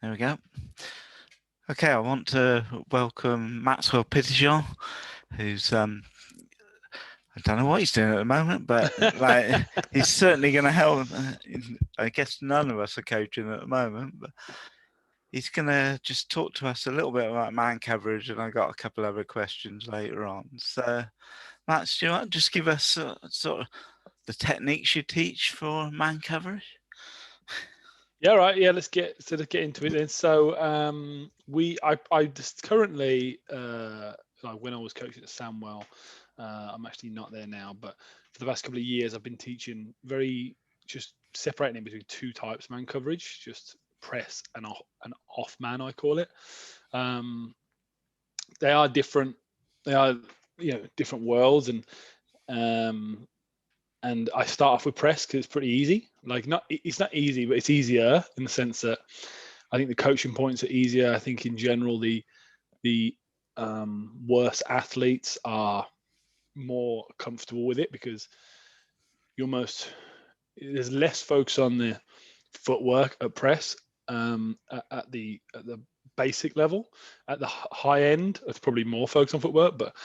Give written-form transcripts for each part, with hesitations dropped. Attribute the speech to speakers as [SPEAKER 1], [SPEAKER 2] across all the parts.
[SPEAKER 1] There we go. Okay, I want to welcome Maxwell Petitjean, who's I don't know what he's doing at the moment, but like he's certainly going to help. I guess none of us are coaching at the moment, but he's going to just talk to us a little bit about man coverage, and I got a couple other questions later on. So, Matt, do you want to just give us sort of the techniques you teach for man coverage?
[SPEAKER 2] Yeah, right. Yeah, let's get into it then. So I just currently like when I was coaching at Samwell, I'm actually not there now, but for the past couple of years I've been teaching just separating in between two types of man coverage, just press and off man, I call it. They are different. They are different worlds, and I start off with press because it's pretty easy. It's not easy, but it's easier in the sense that I think the coaching points are easier. I think in general the worse athletes are more comfortable with it because there's less focus on the footwork at press at the basic level. At the high end, it's probably more focus on footwork, but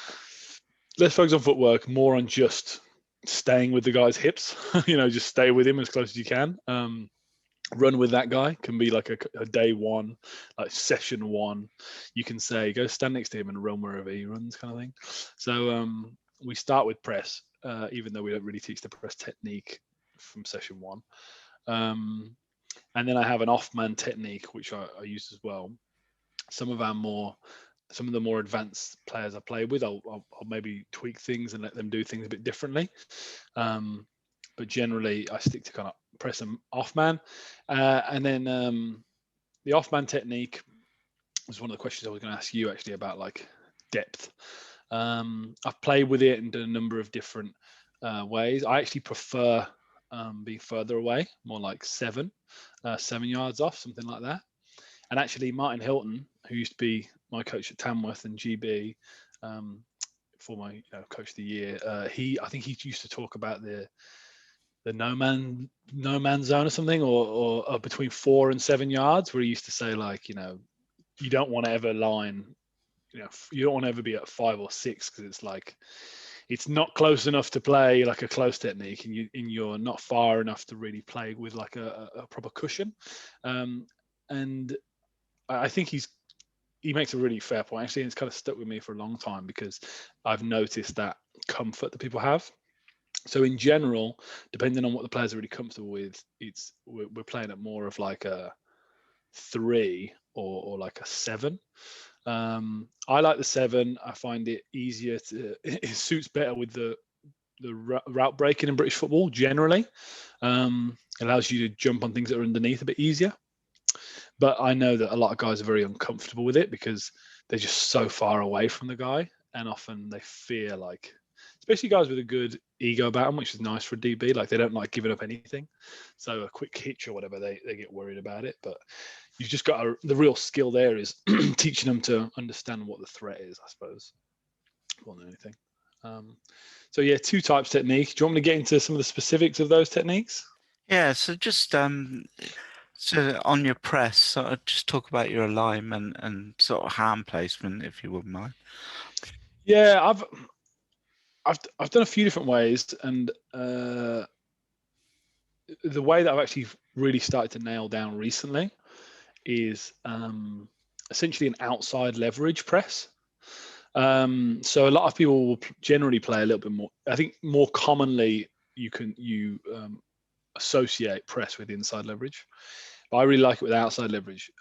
[SPEAKER 2] less focus on footwork, more on just staying with the guy's hips. Just stay with him as close as you can. Run with that guy can be like a day one, like session one. You can say go stand next to him and run wherever he runs, kind of thing. So we start with press, even though we don't really teach the press technique from session one. And then I have an off-man technique which I use as well. Some of the more advanced players I play with, I'll maybe tweak things and let them do things a bit differently. But generally, I stick to kind of press and off man. And then the off man technique was one of the questions I was going to ask you actually about, like depth. I've played with it and done a number of different ways. I actually prefer being further away, more like 7 yards off, something like that. And actually, Martin Hilton, who used to be my coach at Tamworth and GB, for my coach of the year, I think he used to talk about the no man zone or something, or between 4 and 7 yards, where he used to say, like, you don't want to ever line, you don't want to ever be at 5 or 6 because it's like it's not close enough to play like a close technique, and you're not far enough to really play with like a proper cushion. And I think he makes a really fair point actually, and it's kind of stuck with me for a long time because I've noticed that comfort that people have. So in general, depending on what the players are really comfortable with, we're playing at more of like a 3 or like a 7. I like the 7. I find it easier it suits better with the route breaking in British football generally. Allows you to jump on things that are underneath a bit easier. But I know that a lot of guys are very uncomfortable with it because they're just so far away from the guy, and often they fear, like, especially guys with a good ego about them, which is nice for a DB. Like, they don't like giving up anything. So a quick hitch or whatever, they get worried about it. But you've just got the real skill there is teaching them to understand what the threat is, I suppose, more than anything. So yeah, 2 types of technique. Do you want me to get into some of the specifics of those techniques?
[SPEAKER 1] Yeah, so just so on your press, sort of just talk about your alignment and sort of hand placement, if you wouldn't mind.
[SPEAKER 2] Yeah, I've done a few different ways, and the way that I've actually really started to nail down recently is essentially an outside leverage press. So a lot of people will generally play a little bit more. I think more commonly you associate press with inside leverage, but I really like it with outside leverage,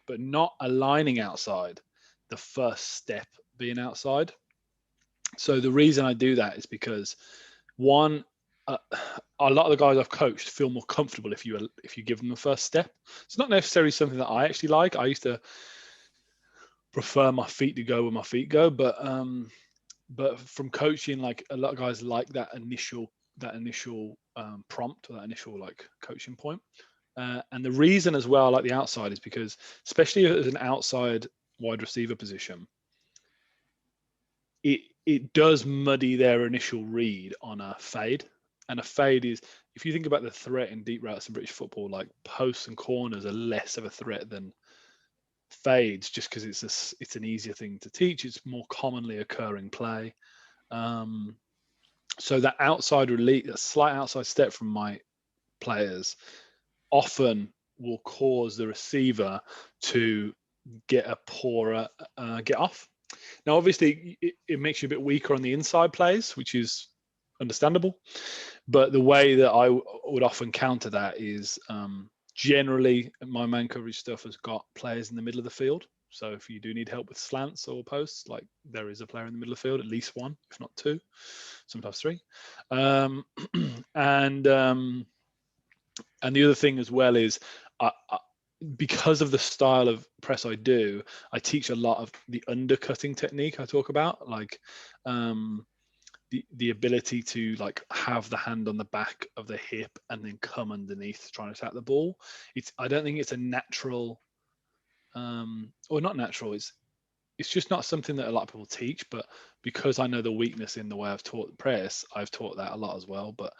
[SPEAKER 2] but not aligning outside, the first step being outside. So the reason I do that is because, one, a lot of the guys I've coached feel more comfortable if you give them the first step. It's not necessarily something that I actually like. I used to prefer my feet to go where my feet go, but from coaching, like, a lot of guys like that initial prompt, or that initial like coaching point. And the reason as well I like the outside is because, especially as an outside wide receiver position, it does muddy their initial read on a fade. And a fade is, if you think about the threat in deep routes in British football, like posts and corners are less of a threat than fades just because it's an easier thing to teach. It's more commonly occurring play. So that outside release, a slight outside step from my players, often will cause the receiver to get a poorer get off. Now, obviously, it makes you a bit weaker on the inside plays, which is understandable. But the way that I would often counter that is generally my man coverage stuff has got players in the middle of the field. So if you do need help with slants or posts, like there is a player in the middle of the field, at least one, if not two, sometimes three. And the other thing as well is because of the style of press I do, I teach a lot of the undercutting technique I talk about, like the ability to like have the hand on the back of the hip and then come underneath to try and attack the ball. I don't think it's a natural, or not natural. It's just not something that a lot of people teach. But because I know the weakness in the way I've taught the press, I've taught that a lot as well. But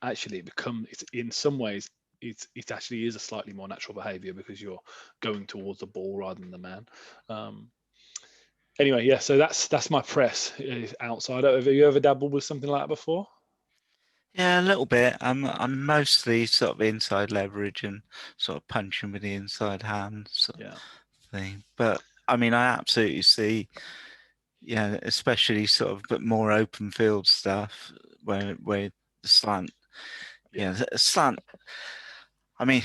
[SPEAKER 2] actually, it's in some ways it actually is a slightly more natural behavior because you're going towards the ball rather than the man. Anyway, yeah, so that's my press outside. Have you ever dabbled with something like that before?
[SPEAKER 1] Yeah, a little bit. I'm mostly sort of inside leverage and sort of punching with the inside hand sort of thing. But I mean, I absolutely see, yeah, especially sort of but more open field stuff where the slant, the slant. I mean,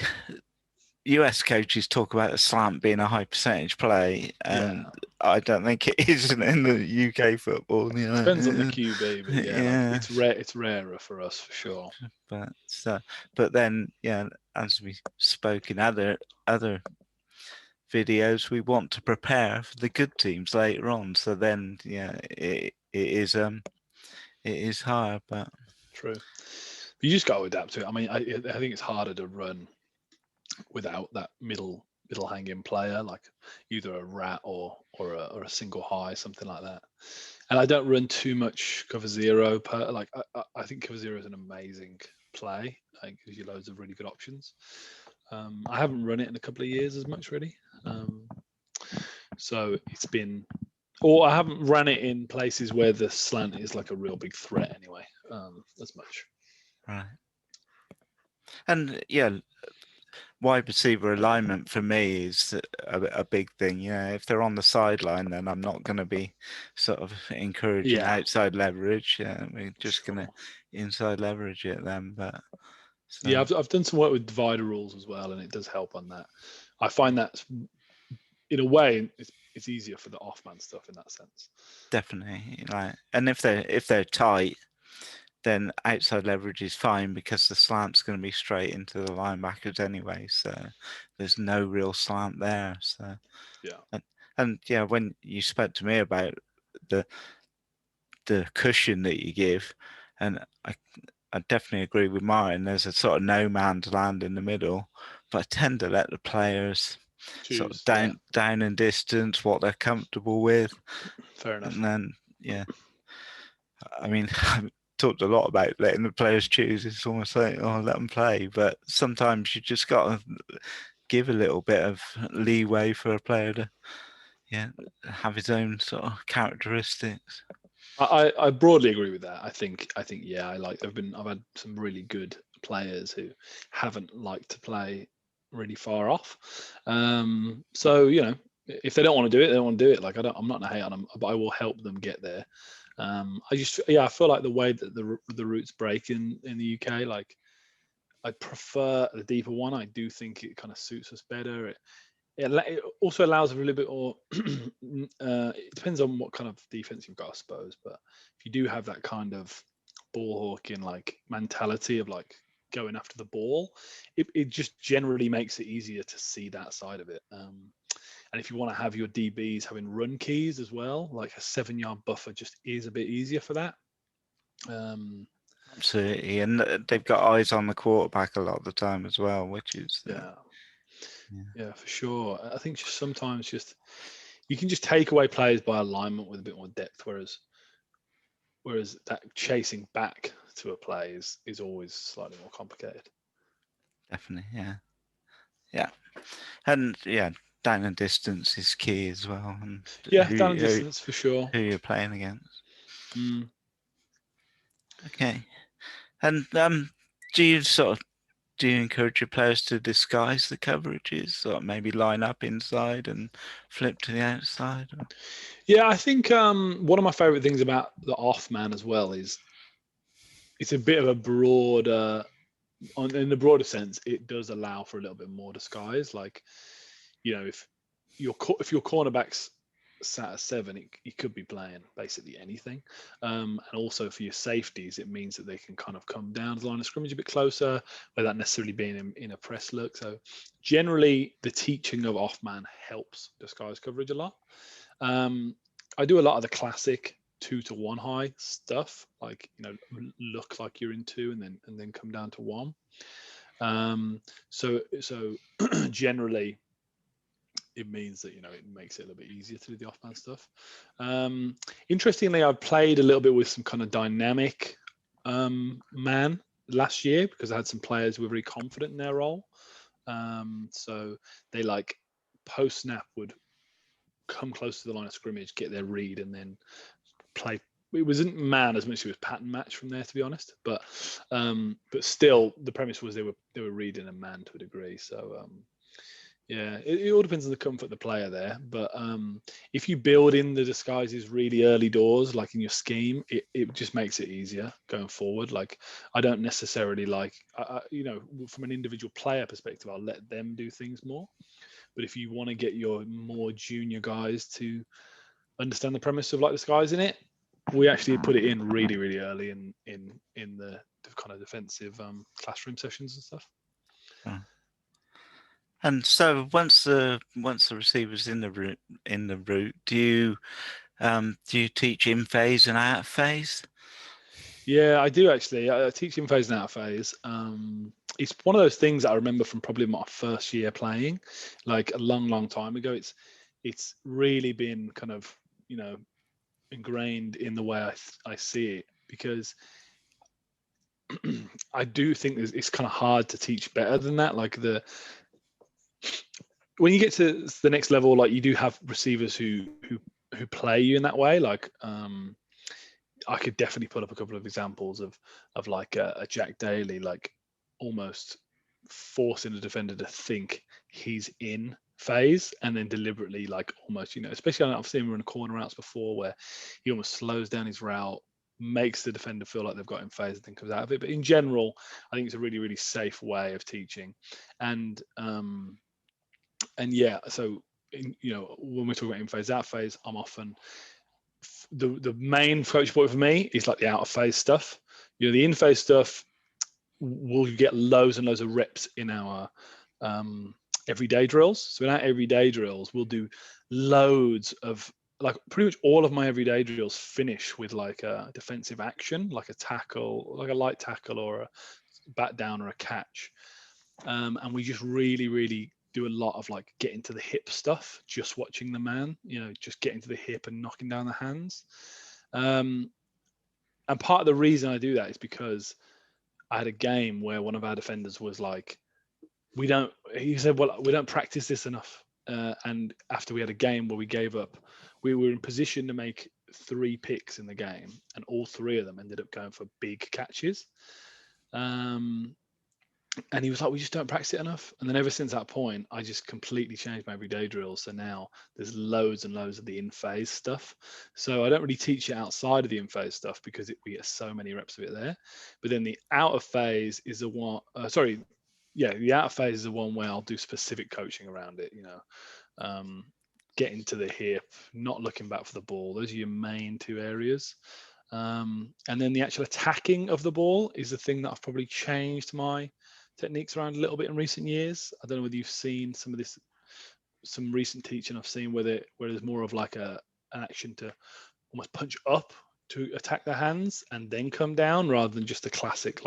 [SPEAKER 1] US coaches talk about the slant being a high percentage play, and I don't think it isn't in the UK football.
[SPEAKER 2] Depends on the QB, but
[SPEAKER 1] yeah.
[SPEAKER 2] like it's rarer for us for sure.
[SPEAKER 1] But then, as we spoke in other videos, we want to prepare for the good teams later on. So then, it is hard, but
[SPEAKER 2] true. You just got to adapt to it. I mean, I think it's harder to run without that middle hanging player, like either a rat or a single high, something like that. And I don't run too much cover zero. I think cover zero is an amazing play. It gives you loads of really good options. I haven't run it in a couple of years as much, really. So it's been, or I haven't run it in places where the slant is like a real big threat anyway, as much.
[SPEAKER 1] Right. And wide receiver alignment for me is a big thing. If they're on the sideline, then I'm not going to be sort of encouraging outside leverage. We're just going to inside leverage it then. But
[SPEAKER 2] I've done some work with divider rules as well, and it does help on that. I find that in a way it's easier for the off-man stuff in that sense.
[SPEAKER 1] Definitely, and if they're tight, then outside leverage is fine because the slant's going to be straight into the linebackers anyway. So there's no real slant there. So and when you spoke to me about the cushion that you give, and I definitely agree with Martin. There's a sort of no man's land in the middle, but I tend to let the players sort of down in distance, what they're comfortable with.
[SPEAKER 2] Fair enough.
[SPEAKER 1] And then I mean, I've talked a lot about letting the players choose. It's almost like, let them play. But sometimes you just got to give a little bit of leeway for a player to, have his own sort of characteristics.
[SPEAKER 2] I broadly agree with that. I think I've had some really good players who haven't liked to play really far off. So if they don't want to do it, they don't want to do it. Like I'm not gonna hate on them, but I will help them get there. I feel like the way that the routes break in the UK, like I prefer the deeper one. I do think it kind of suits us better. It also allows a little bit more. It depends on what kind of defense you've got, I suppose. But if you do have that kind of ball hawking like mentality of like going after the ball, it just generally makes it easier to see that side of it. And if you want to have your DBs having run keys as well, like a 7-yard buffer just is a bit easier for that.
[SPEAKER 1] Absolutely, and they've got eyes on the quarterback a lot of the time as well, which is
[SPEAKER 2] yeah, for sure. I think sometimes you can just take away players by alignment with a bit more depth, whereas that chasing back to a play is always slightly more complicated.
[SPEAKER 1] Definitely, yeah, and down and distance is key as well, and
[SPEAKER 2] Yeah, down and distance for sure.
[SPEAKER 1] who you're playing against.
[SPEAKER 2] Mm.
[SPEAKER 1] Okay, and do you encourage your players to disguise the coverages, or maybe line up inside and flip to the outside? Or?
[SPEAKER 2] Yeah, I think one of my favorite things about the off man as well is it's a bit of a broader, in the broader sense, it does allow for a little bit more disguise. Like, if your cornerback's sat at 7, it could be playing basically anything. And also for your safeties, it means that they can kind of come down to the line of scrimmage a bit closer without necessarily being in a press look. So generally, the teaching of off man helps disguise coverage a lot. I do a lot of the classic 2-to-1 high stuff, like look like you're in 2 and then come down to 1. So generally, it means that it makes it a little bit easier to do the off-man stuff. Interestingly, I've played a little bit with some kind of dynamic man last year because I had some players who were very confident in their role. So they post snap would come close to the line of scrimmage, get their read, and then play. It wasn't man as much as it was pattern match from there, to be honest. But still, the premise was they were reading a man to a degree. So yeah, it all depends on the comfort of the player there. But if you build in the disguises really early doors, like in your scheme, it just makes it easier going forward. Like I don't necessarily from an individual player perspective, I'll let them do things more. But if you want to get your more junior guys to understand the premise of disguising it, we actually put it in really, really early in the kind of defensive classroom sessions and stuff.
[SPEAKER 1] Oh. And so once the receiver's in the route, do you teach in phase and out phase?
[SPEAKER 2] Yeah, I do actually. I teach in phase and out phase. It's one of those things that I remember from probably my first year playing, like a long, long time ago. It's really been kind of ingrained in the way I see it, because I do think it's kind of hard to teach better than that. Like when you get to the next level, like you do have receivers who play you in that way. Like I could definitely put up a couple of examples of like a Jack Daly, like almost forcing the defender to think he's in phase and then deliberately almost especially I've seen him run corner routes before where he almost slows down his route, makes the defender feel like they've got in phase and then comes out of it. But in general, I think it's a really, really safe way of teaching. And yeah, so when we're talking about in phase, out phase, I'm often the main focus point for me is like the out of phase stuff. The in phase stuff, we'll get loads and loads of reps in our everyday drills. So in our everyday drills, we'll do loads of pretty much all of my everyday drills finish with like a defensive action, like a tackle, like a light tackle or a bat down or a catch. And we just really, really do a lot of getting to the hip stuff, just watching the man, just getting to the hip and knocking down the hands. And part of the reason I do that is because I had a game where one of our defenders was like, he said, well, we don't practice this enough. And after we had a game where we gave up, we were in position to make 3 picks in the game, and all 3 of them ended up going for big catches. And he was like, we just don't practice it enough. And then ever since that point, I just completely changed my everyday drills. So now there's loads and loads of the in-phase stuff. So I don't really teach it outside of the in-phase stuff because we get so many reps of it there. But then the out of phase is the one, the out of phase is the one where I'll do specific coaching around it, getting to the hip, not looking back for the ball. Those are your main 2 areas. And then the actual attacking of the ball is the thing that I've probably changed my techniques around a little bit in recent years. I don't know whether you've seen some recent teaching I've seen where there's more of like an action to almost punch up to attack the hands and then come down rather than just a classic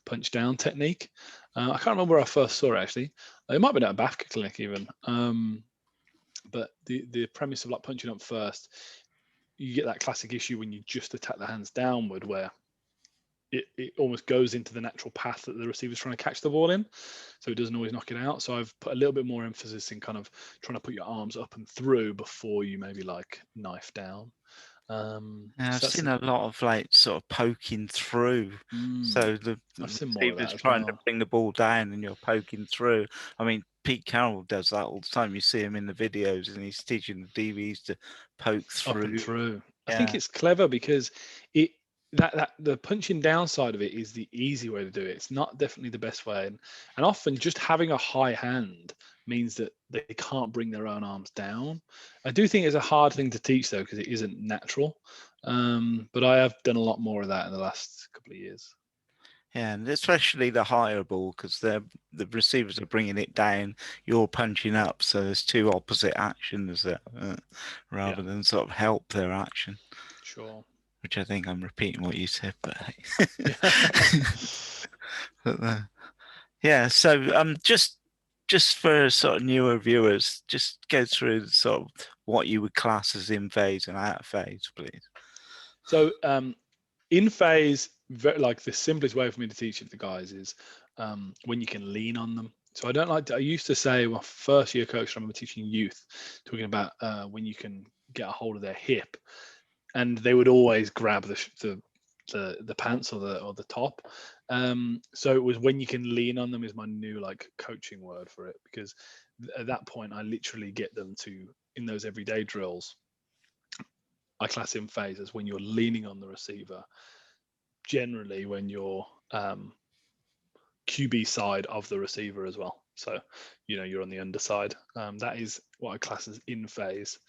[SPEAKER 2] punch down technique. I can't remember where I first saw it actually. It might have been at a BAFCA clinic even. But the premise of punching up first, you get that classic issue when you just attack the hands downward where it almost goes into the natural path that the receiver's trying to catch the ball in, so it doesn't always knock it out. So I've put a little bit more emphasis in kind of trying to put your arms up and through before you maybe like knife down.
[SPEAKER 1] Yeah, I've
[SPEAKER 2] So
[SPEAKER 1] seen a lot of like sort of poking through. So the
[SPEAKER 2] I've seen more of
[SPEAKER 1] receiver's
[SPEAKER 2] that as
[SPEAKER 1] trying to
[SPEAKER 2] well.
[SPEAKER 1] bring the ball down and you're poking through. I mean, Pete Carroll does that all the time. You see him in the videos and he's teaching the DBs to poke
[SPEAKER 2] Up and
[SPEAKER 1] through.
[SPEAKER 2] through. I think
[SPEAKER 1] Yeah.
[SPEAKER 2] it's clever because it that the punching down side of it is the easy way to do it. It's not definitely the best way, and often just having a high hand means that they can't bring their own arms down. I do think it's a hard thing to teach though because it isn't natural. But I have done a lot more of that in the last couple of years.
[SPEAKER 1] Yeah, and especially the higher ball because the receivers are bringing it down, you're punching up, so there's two opposite actions
[SPEAKER 2] Yeah,
[SPEAKER 1] rather than sort of help their action.
[SPEAKER 2] sure.
[SPEAKER 1] Which I think I'm repeating what you said, but
[SPEAKER 2] Yeah.
[SPEAKER 1] but, yeah. So just for sort of newer viewers, just go through sort of what you would class as in phase and out of phase, please.
[SPEAKER 2] So in phase, like the simplest way for me to teach it to guys is when you can lean on them. So I don't like to, I used to say, well, first year coach, I remember teaching youth, talking about when you can get a hold of their hip, and they would always grab the pants or the top. So it was when you can lean on them is my new like coaching word for it, because at that point I literally get them to, in those everyday drills, I class in phase as when you're leaning on the receiver, generally when you're QB side of the receiver as well. So, you're on the underside. That is what I class as in phase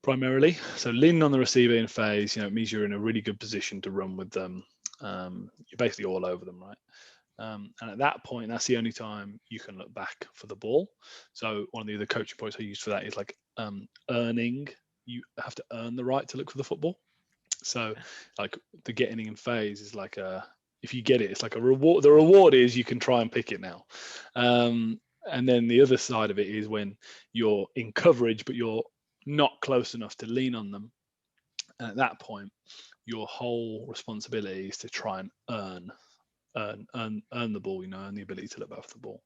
[SPEAKER 2] primarily. So leaning on the receiver in phase, it means you're in a really good position to run with them. You're basically all over them, right? And at that point, that's the only time you can look back for the ball. So one of the other coaching points I use for that is like earning. You have to earn the right to look for the football. So like the getting in phase is like if you get it, it's like a reward. The reward is you can try and pick it now. And then the other side of it is when you're in coverage, but you're not close enough to lean on them. And at that point, your whole responsibility is to try and earn the ball, earn the ability to look after the ball.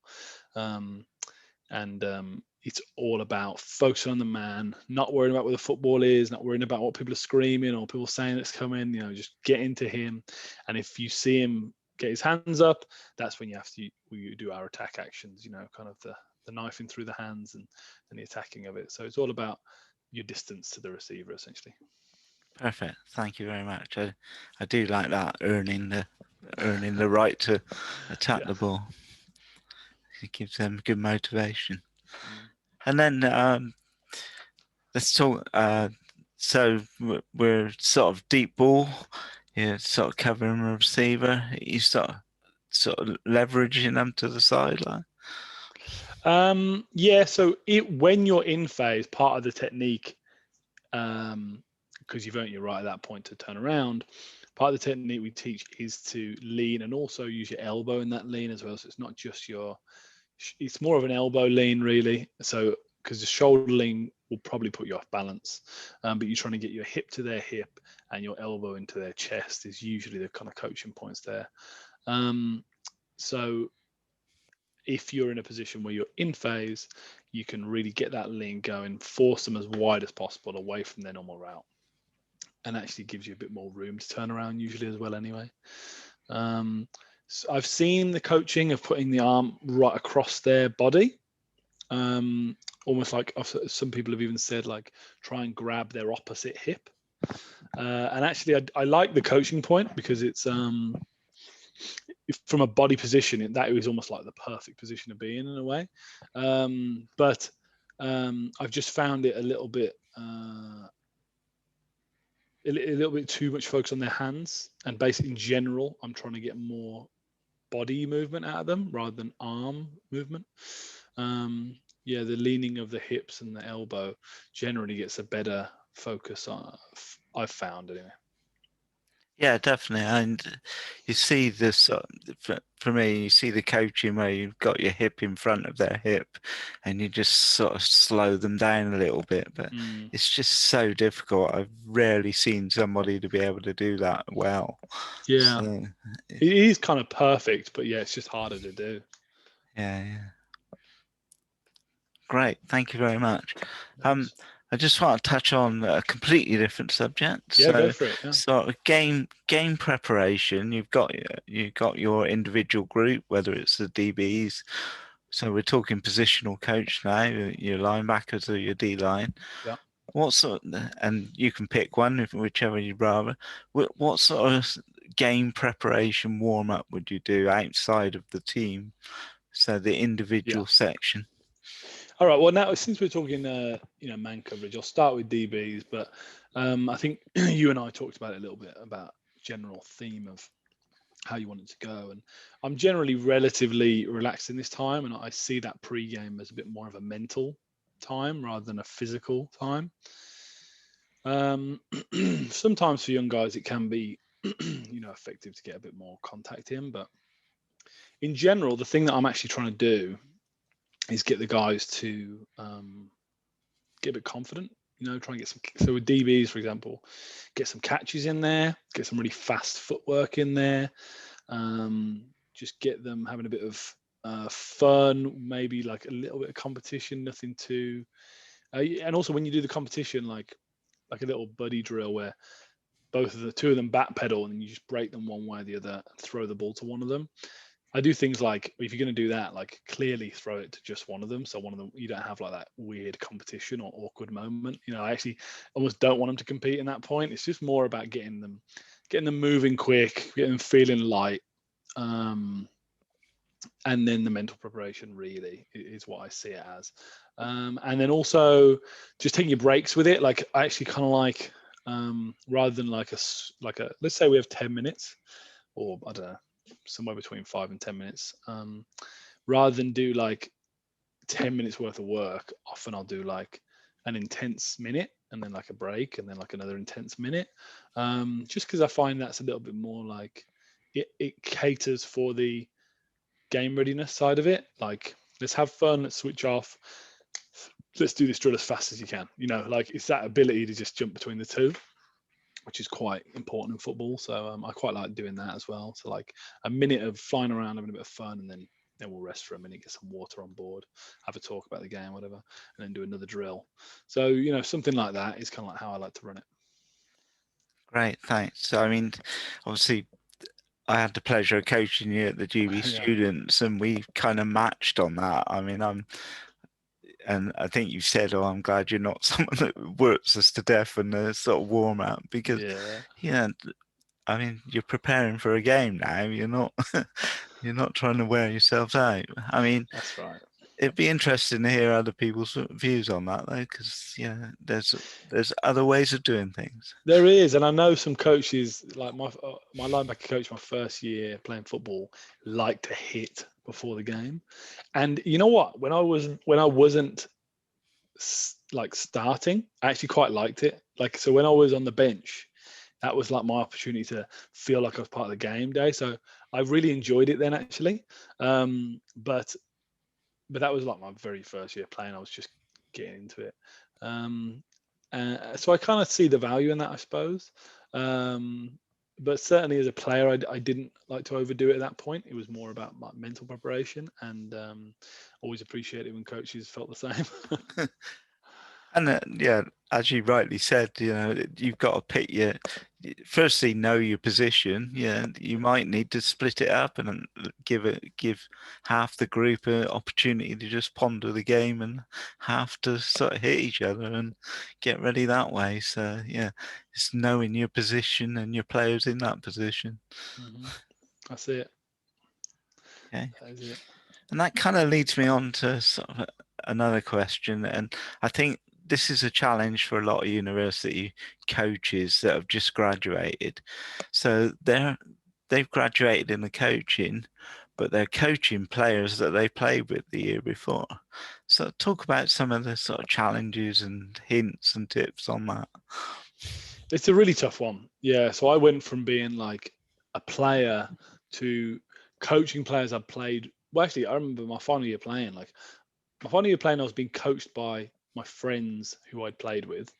[SPEAKER 2] And it's all about focusing on the man, not worrying about where the football is, not worrying about what people are screaming or people saying it's coming. Just get into him. And if you see him get his hands up, that's when we do our attack actions. Kind of the knifing through the hands and the attacking of it. So it's all about your distance to the receiver, essentially.
[SPEAKER 1] Perfect. Thank you very much. I do like that earning the right to attack
[SPEAKER 2] Yeah.
[SPEAKER 1] the ball. It gives them good motivation. And then let's talk. So we're sort of deep ball. Sort of covering the receiver. You sort of leveraging them to the sideline.
[SPEAKER 2] Yeah. So when you're in phase, part of the technique, because you've earned your right at that point to turn around, part of the technique we teach is to lean and also use your elbow in that lean as well. So it's not just it's more of an elbow lean really. So because the shoulder lean will probably put you off balance, but you're trying to get your hip to their hip and your elbow into their chest is usually the kind of coaching points there. So if you're in a position where you're in phase, you can really get that lean going, force them as wide as possible away from their normal route, and actually gives you a bit more room to turn around usually as well anyway. So I've seen the coaching of putting the arm right across their body, almost like some people have even said like try and grab their opposite hip. And actually I like the coaching point because it's from a body position, that is almost like the perfect position to be in a way. But I've just found it a little bit too much focus on their hands, and basically in general, I'm trying to get more body movement out of them rather than arm movement. The leaning of the hips and the elbow generally gets a better focus on. I've found anyway.
[SPEAKER 1] Yeah, definitely. And you see this, for me, you see the coaching where you've got your hip in front of their hip and you just sort of slow them down a little bit. But
[SPEAKER 2] Mm.
[SPEAKER 1] it's just so difficult. I've rarely seen somebody to be able to do that well.
[SPEAKER 2] Yeah,
[SPEAKER 1] So,
[SPEAKER 2] it is kind of perfect, but yeah, it's just harder to do.
[SPEAKER 1] yeah. Great. Thank you very much. Um,
[SPEAKER 2] Nice.
[SPEAKER 1] I just want to touch on a completely different subject.
[SPEAKER 2] Yeah, go
[SPEAKER 1] So,
[SPEAKER 2] for it. Yeah.
[SPEAKER 1] sort of game preparation. You've got your individual group, whether it's the DBs. So we're talking positional coach now. Your linebackers or your D line.
[SPEAKER 2] Yeah.
[SPEAKER 1] What sort? And you can pick one, whichever you'd rather. What sort of game preparation warm up would you do outside of the team? So the
[SPEAKER 2] Yeah.
[SPEAKER 1] individual section.
[SPEAKER 2] All right. Well, now since we're talking, man coverage, I'll start with DBs. But I think you and I talked about it a little bit about general theme of how you want it to go, and I'm generally relatively relaxed in this time, and I see that pre-game as a bit more of a mental time rather than a physical time. Sometimes for young guys, it can be, effective to get a bit more contact in, but in general, the thing that I'm actually trying to do is get the guys to get a bit confident. Try and get some. So with DBs, for example, get some catches in there, get some really fast footwork in there. Just get them having a bit of fun, maybe like a little bit of competition, nothing too. And also when you do the competition, like a little buddy drill where both of the two of them backpedal and then you just break them one way or the other and throw the ball to one of them. I do things like if you're going to do that, like clearly throw it to just one of them. So one of them, you don't have like that weird competition or awkward moment. I actually almost don't want them to compete in that point. It's just more about getting them moving quick, getting them feeling light. Um, and then the mental preparation really is what I see it as. And then also just taking your breaks with it. Like I actually kind of like, rather than like a, let's say we have 10 minutes or I don't know, somewhere between 5 and 10 minutes. Rather than do like 10 minutes worth of work, often I'll do like an intense minute and then like a break and then like another intense minute. Just because I find that's a little bit more like it caters for the game readiness side of it. Like, let's have fun, let's switch off, let's do this drill as fast as you can. Like it's that ability to just jump between the two, which is quite important in football. So I quite like doing that as well. So like a minute of flying around, having a bit of fun, and then we'll rest for a minute, get some water on board, have a talk about the game, whatever, and then do another drill. So something like that is kind of like how I like to run it.
[SPEAKER 1] Great, thanks. So, I mean, obviously, I had the pleasure of coaching you at the GB
[SPEAKER 2] Yeah.
[SPEAKER 1] students, and we kind of matched on that. I mean, and I think you said, "Oh, I'm glad you're not someone that works us to death and the sort of warm up," because,
[SPEAKER 2] Yeah.
[SPEAKER 1] yeah, I mean, you're preparing for a game now. You're not, you're not trying to wear yourselves out. I mean,
[SPEAKER 2] That's right.
[SPEAKER 1] it'd be interesting to hear other people's views on that, though, because yeah, there's other ways of doing things.
[SPEAKER 2] There is, and I know some coaches like my linebacker coach, my first year playing football, liked to hit before the game. And you know what? When I wasn't like starting, I actually quite liked it. Like so, when I was on the bench, that was like my opportunity to feel like I was part of the game day. So I really enjoyed it then, actually. But that was like my very first year playing. I was just getting into it. Um, so I kind of see the value in that, I suppose. Um, but certainly as a player, I didn't like to overdo it at that point. It was more about my mental preparation, and always appreciated when coaches felt the same.
[SPEAKER 1] And yeah, as you rightly said, you've got to pick firstly know your position. Yeah, you might need to split it up and give half the group an opportunity to just ponder the game and half to sort of hit each other and get ready that way. So yeah, it's knowing your position and your players in that position.
[SPEAKER 2] Hmm. That's it.
[SPEAKER 1] Okay.
[SPEAKER 2] That is it.
[SPEAKER 1] And that kind of leads me on to sort of another question. And I think this is a challenge for a lot of university coaches that have just graduated. So they've graduated in the coaching, but they're coaching players that they played with the year before. So talk about some of the sort of challenges and hints and tips on that.
[SPEAKER 2] It's a really tough one. Yeah. So I went from being like a player to coaching players I'd played. Well, actually, I remember my final year playing. Like my final year playing, I was being coached by my friends who I'd played with,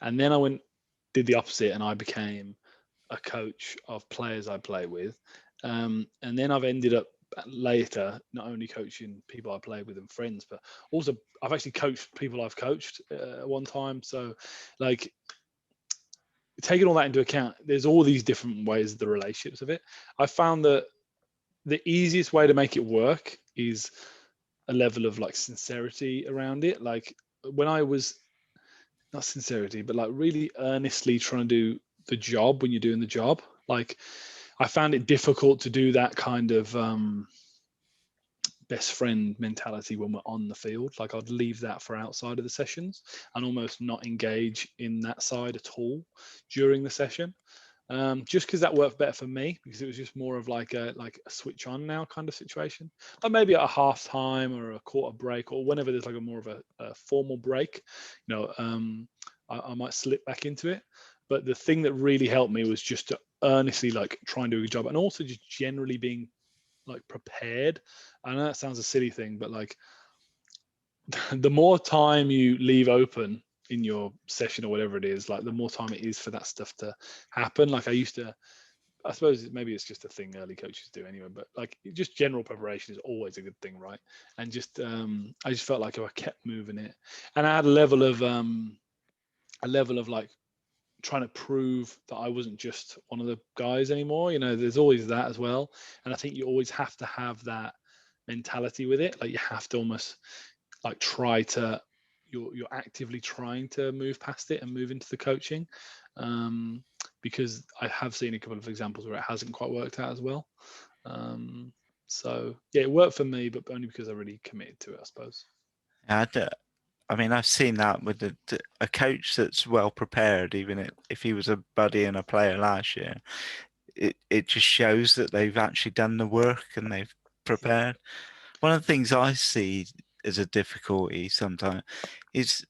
[SPEAKER 2] and then I did the opposite, and I became a coach of players I play with. And then I've ended up later not only coaching people I play with and friends, but also I've actually coached people I've coached one time. So, like, taking all that into account, there's all these different ways of the relationships of it. I found that the easiest way to make it work is a level of like sincerity around it. Like when I was not sincerity, but like really earnestly trying to do the job when you're doing the job. Like I found it difficult to do that kind of best friend mentality when we're on the field. Like I'd leave that for outside of the sessions and almost not engage in that side at all during the session. Just because that worked better for me, because it was just more of like a switch on now kind of situation. Like maybe at a half time or a quarter break or whenever there's like a more of a formal break, I might slip back into it. But the thing that really helped me was just to earnestly like try and do a good job, and also just generally being like prepared. I know that sounds a silly thing, but like the more time you leave open in your session or whatever it is, like the more time it is for that stuff to happen. Like I suppose maybe it's just a thing early coaches do anyway, but like just general preparation is always a good thing, right? And just I just felt like if I kept moving it, and I had a level of like trying to prove that I wasn't just one of the guys anymore. There's always that as well, and I think you always have to have that mentality with it. Like you have to almost like you're actively trying to move past it and move into the coaching, because I have seen a couple of examples where it hasn't quite worked out as well. So yeah, it worked for me, but only because I really committed to it, I suppose.
[SPEAKER 1] I mean, I've seen that with a coach that's well prepared, even if he was a buddy and a player last year. It just shows that they've actually done the work and they've prepared. One of the things I see as a difficulty sometimes is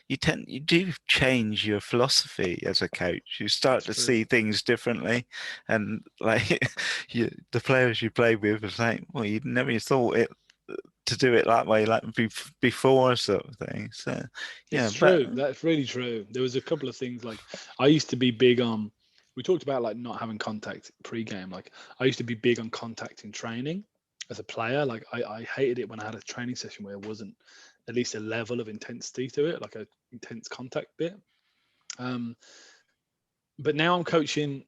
[SPEAKER 1] you do change your philosophy as a coach. You start to see things differently, and like the players you play with are like, well, you never thought it to do it that way, like before, sort of thing. So yeah,
[SPEAKER 2] It's true. That's really true. There was a couple of things like I used to be big on. We talked about like not having contact pre-game. Like I used to be big on contact in training as a player. Like I hated it when I had a training session where there wasn't at least a level of intensity to it, like a intense contact bit. But now I'm coaching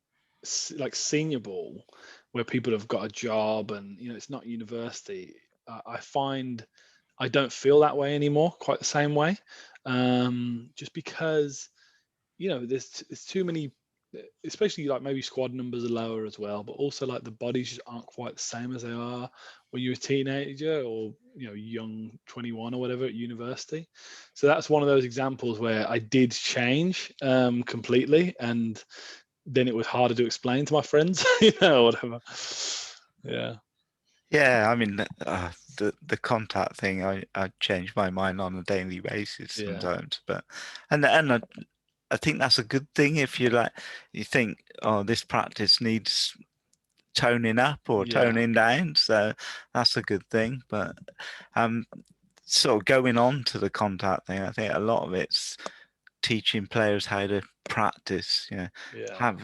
[SPEAKER 2] like senior ball, where people have got a job and it's not university. I find I don't feel that way anymore, quite the same way, just because there's too many, especially like maybe squad numbers are lower as well, but also like the bodies just aren't quite the same as they are when you're a teenager or young 21 or whatever at university. So that's one of those examples where I did change completely, and then it was harder to explain to my friends, whatever. Yeah.
[SPEAKER 1] Yeah, I mean, the contact thing, I change my mind on a daily basis
[SPEAKER 2] Yeah.
[SPEAKER 1] sometimes, but and I think that's a good thing if you think, oh, this practice needs toning up or
[SPEAKER 2] Yeah.
[SPEAKER 1] toning down, so that's a good thing. But sort of going on to the contact thing, I think a lot of it's teaching players how to practice,
[SPEAKER 2] Yeah.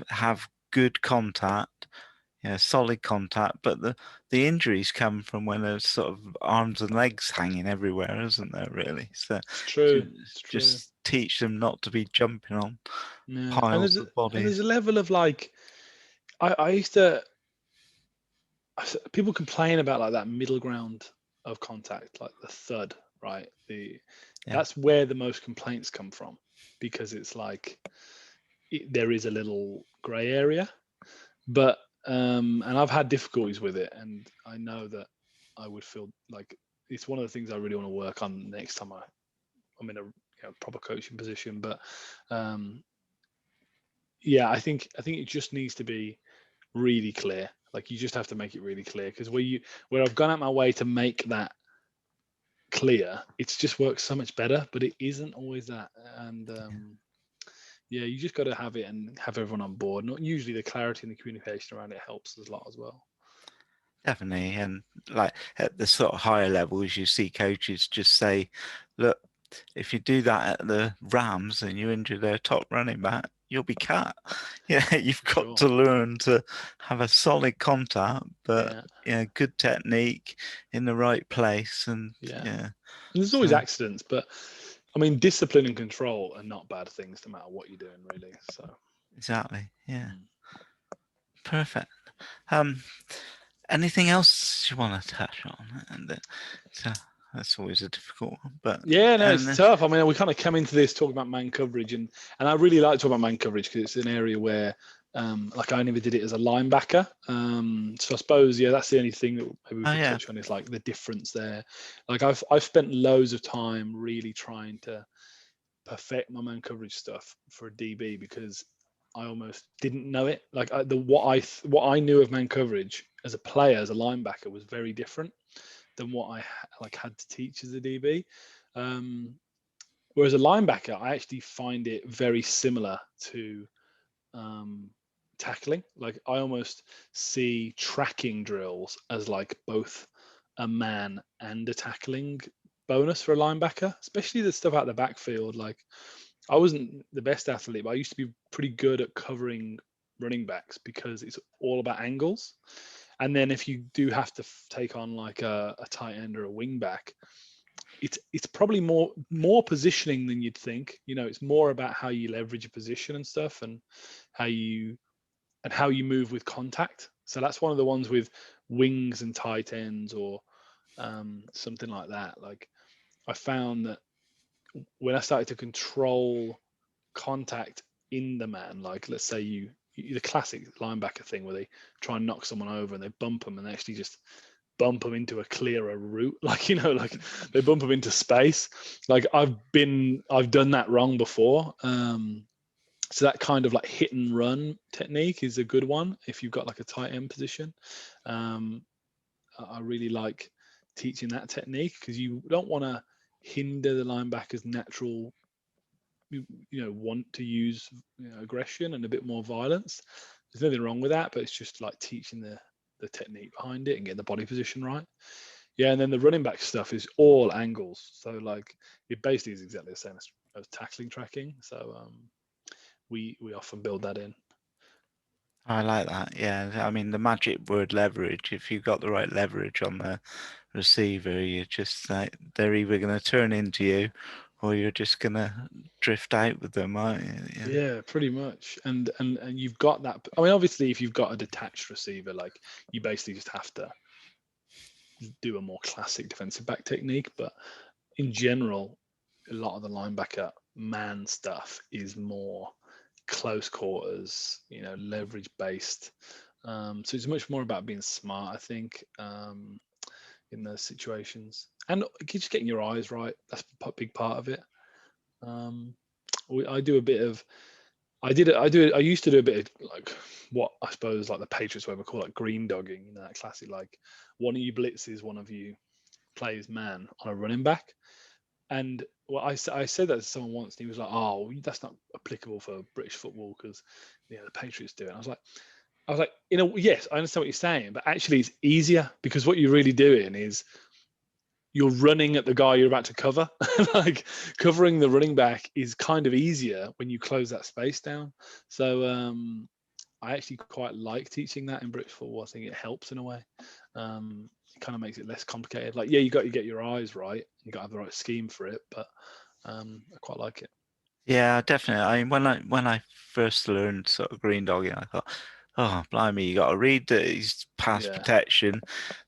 [SPEAKER 1] have good contact, solid contact. But the injuries come from when there's sort of arms and legs hanging everywhere, isn't there? Really, so
[SPEAKER 2] It's true. It's true.
[SPEAKER 1] just teach them not to be jumping on
[SPEAKER 2] Yeah.
[SPEAKER 1] piles of
[SPEAKER 2] And there's
[SPEAKER 1] bodies.
[SPEAKER 2] a level of like I used to people complain about like that middle ground of contact, like the thud, right?
[SPEAKER 1] Yeah,
[SPEAKER 2] That's where the most complaints come from, because it's like there is a little gray area, but and I've had difficulties with it, and I know that I would feel like it's one of the things I really want to work on next time I'm in a proper coaching position. But yeah, I think it just needs to be really clear. Like you just have to make it really clear, because where I've gone out my way to make that clear, it's just works so much better, but it isn't always that. And Yeah, you just got to have it and have everyone on board. Not usually the clarity and the communication around it helps a lot as well.
[SPEAKER 1] Definitely. And like at the sort of higher levels, you see coaches just say, look, if you do that at the Rams and you injure their top running back, you'll be cut. Yeah, you've
[SPEAKER 2] For
[SPEAKER 1] got
[SPEAKER 2] sure.
[SPEAKER 1] to learn to have a solid contact, but
[SPEAKER 2] Yeah.
[SPEAKER 1] good technique in the right place. And
[SPEAKER 2] Yeah.
[SPEAKER 1] yeah,
[SPEAKER 2] And there's always
[SPEAKER 1] so
[SPEAKER 2] accidents, but I mean, discipline and control are not bad things, no matter what you're doing, really. So,
[SPEAKER 1] exactly. Yeah,
[SPEAKER 2] mm.
[SPEAKER 1] perfect. Um, Anything else you want to touch on? And so that's always a difficult one, but
[SPEAKER 2] Yeah, no, it's
[SPEAKER 1] and
[SPEAKER 2] tough. I mean, we kind of come into this talking about man coverage, and I really like talking about man coverage because it's an area where, like, I never did it as a linebacker. So I suppose, yeah, that's the only thing that maybe we
[SPEAKER 1] oh
[SPEAKER 2] could
[SPEAKER 1] yeah,
[SPEAKER 2] touch on is like the difference there. Like, I've spent loads of time really trying to perfect my man coverage stuff for a DB because I almost didn't know it. Like, what I knew of man coverage as a player, as a linebacker, was very different than what I like had to teach as a DB. Um, Whereas a linebacker, I actually find it very similar to um, tackling. Like, I almost see tracking drills as like both a man and a tackling bonus for a linebacker, especially the stuff out the backfield. Like, I wasn't the best athlete, but I used to be pretty good at covering running backs because it's all about angles. And then if you do have to take on like a tight end or a wing back, it's probably more positioning than you'd think. You know, it's more about how you leverage a position and stuff, and how you how you move with contact. So that's one of the ones with wings and tight ends, or something like that. Like, I found that when I started to control contact in the man, like, let's say the classic linebacker thing where they try and knock someone over and they bump them and they actually just bump them into a clearer route, like, like they bump them into space. Like, I've done that wrong before. So that kind of like hit and run technique is a good one if you've got like a tight end position. um, I really like teaching that technique because you don't want to hinder the linebacker's natural, want to use, aggression and a bit more violence. There's nothing wrong with that, but it's just like teaching the technique behind it and getting the body position right. Yeah, and then the running back stuff is all angles. So like, it basically is exactly the same as tackling tracking. So we often build that in.
[SPEAKER 1] I like that. Yeah, I mean the magic word leverage. If you've got the right leverage on the receiver, you're just like they're either going to turn into you, or you're just going to drift out with them, aren't you? Yeah.
[SPEAKER 2] Yeah, pretty much. And you've got that. I mean, obviously, if you've got a detached receiver, like, you basically just have to do a more classic defensive back technique. But in general, a lot of the linebacker man stuff is more close quarters, leverage based. So it's much more about being smart, I think, in those situations, and just getting your eyes right. That's a big part of it. Um, I do a bit of I used to do a bit of like what I suppose like the Patriots would call like green dogging, that classic, like, one of you blitzes, one of you plays man on a running back. And well, I said that to someone once, and he was like, "Oh, that's not applicable for British football because the Patriots do it." I was like, yes, I understand what you're saying, but actually it's easier because what you're really doing is you're running at the guy you're about to cover. Like, covering the running back is kind of easier when you close that space down. So I actually quite like teaching that in British football. I think it helps in a way. It kind of makes it less complicated. Like, yeah, you got to get your eyes right. You got to have the right scheme for it, but I quite like it.
[SPEAKER 1] Yeah, definitely. I mean, when I first learned sort of green dogging, I thought, oh, blimey, you got to read his pass
[SPEAKER 2] Yeah,
[SPEAKER 1] protection,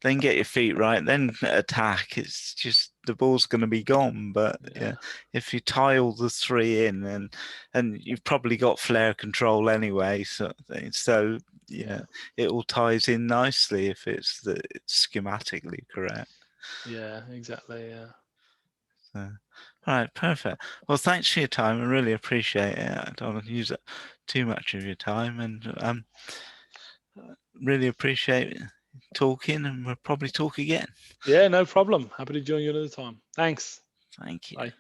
[SPEAKER 1] then get your feet right, then attack. It's just the ball's going to be gone. But
[SPEAKER 2] yeah,
[SPEAKER 1] yeah, if you tie all the three in, and you've probably got flare control anyway, sort of thing. So yeah,
[SPEAKER 2] yeah,
[SPEAKER 1] it all ties in nicely if it's schematically correct.
[SPEAKER 2] yeah, exactly. Yeah.
[SPEAKER 1] So, all right, perfect. Well, thanks for your time. I really appreciate it. I don't want to use up too much of your time, and really appreciate talking. And we'll probably talk again.
[SPEAKER 2] Yeah, no problem. Happy to join you another time. Thanks.
[SPEAKER 1] Thank you.
[SPEAKER 2] Bye.